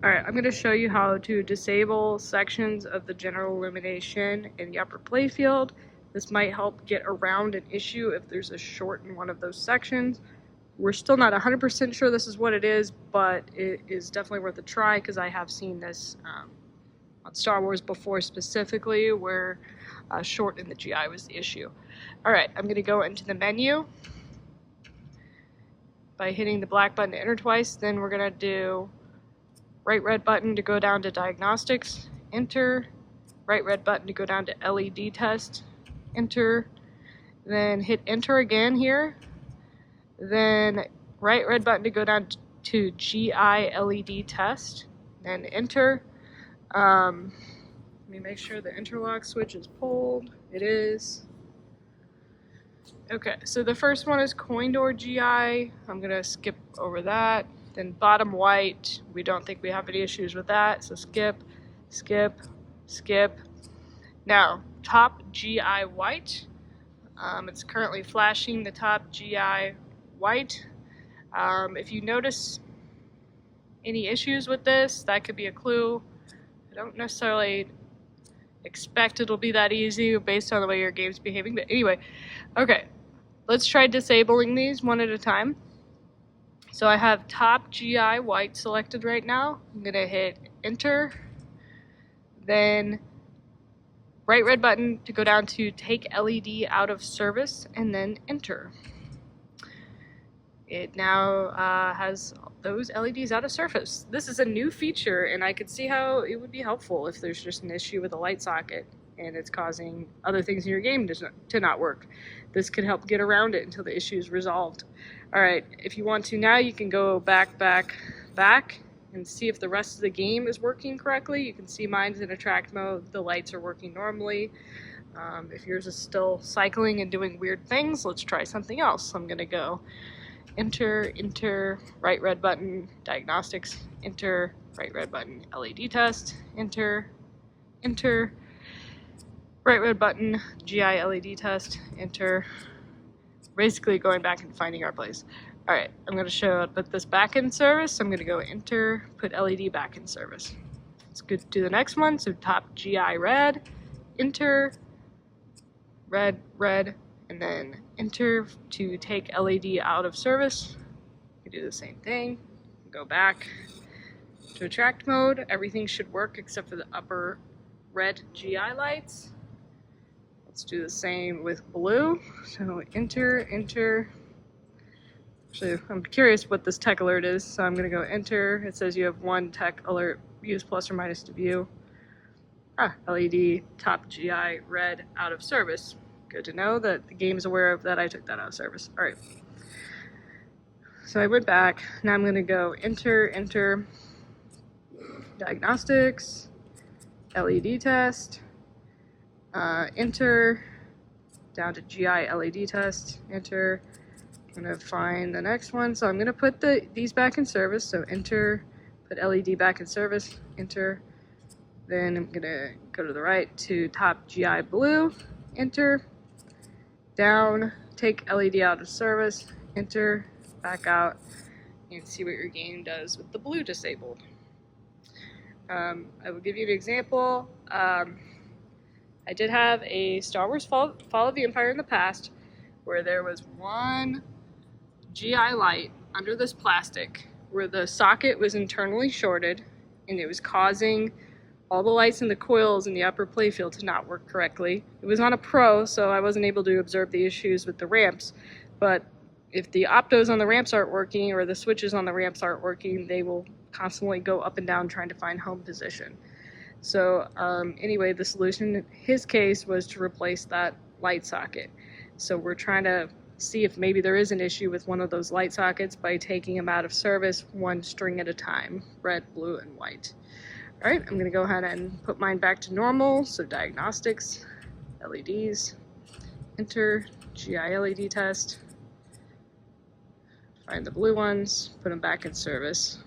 Alright, I'm going to show you how to disable sections of the general illumination in the upper playfield. This might help get around an issue if there's a short in one of those sections. We're still not 100% sure this is what it is, but it is definitely worth a try because I have seen this on Star Wars before specifically, where short in the GI was the issue. Alright, I'm going to go into the menu by hitting the black button to enter twice. Then we're going to do right red button to go down to diagnostics, enter, right red button to go down to LED test, enter, then hit enter again here, then right red button to go down to GI LED test, then enter. Let me make sure the interlock switch is pulled. It is. Okay, so the first one is coin door GI. I'm gonna skip over that. Then bottom white, we don't think we have any issues with that, so skip, skip, skip. Now, top GI white. It's currently flashing the top GI white. If you notice any issues with this, that could be a clue. I don't necessarily expect it'll be that easy based on the way your game's behaving, but anyway, okay. Let's try disabling these one at a time. So I have top GI white selected right now. I'm going to hit enter, then right red button to go down to take LED out of service, and then enter. It now has those LEDs out of service. This is a new feature, and I could see how it would be helpful if there's just an issue with a light socket and it's causing other things in your game to not work. This could help get around it until the issue is resolved. Alright, if you want to now, you can go back, and see if the rest of the game is working correctly. You can see mine's in attract mode, the lights are working normally. If yours is still cycling and doing weird things, let's try something else. I'm gonna go enter, right red button, diagnostics, enter, right red button, LED test, enter, right red button, GI LED test, enter. Basically going back and finding our place. Alright, I'm going to put this back in service. I'm going to go enter, put LED back in service. Let's go to the next one. So top GI red, enter, red, and then enter to take LED out of service. We do the same thing. Go back to attract mode. Everything should work except for the upper red GI lights. Let's do the same with blue. So enter. Actually, I'm curious what this tech alert is, so I'm going to go enter. It says you have one tech alert, use plus or minus to view. LED, top GI, red, out of service. Good to know that the game is aware of that I took that out of service. Alright. So I went back. Now I'm going to go enter, diagnostics, LED test, enter, down to GI LED test, enter. I'm going to find the next one. So I'm going to put these back in service. So enter, put LED back in service, enter. Then I'm going to go to the right to top GI blue, enter, down, take LED out of service, enter, back out, and see what your game does with the blue disabled. I will give you an example. I did have a Star Wars Fall of the Empire in the past where there was one GI light under this plastic where the socket was internally shorted and it was causing all the lights in the coils in the upper playfield to not work correctly. It was on a Pro, so I wasn't able to observe the issues with the ramps, but if the optos on the ramps aren't working or the switches on the ramps aren't working, they will constantly go up and down trying to find home position. So anyway, the solution in his case was to replace that light socket. So we're trying to see if maybe there is an issue with one of those light sockets by taking them out of service one string at a time, red, blue, and white. Alright, I'm going to go ahead and put mine back to normal. So diagnostics, LEDs, enter, GI LED test, find the blue ones, put them back in service.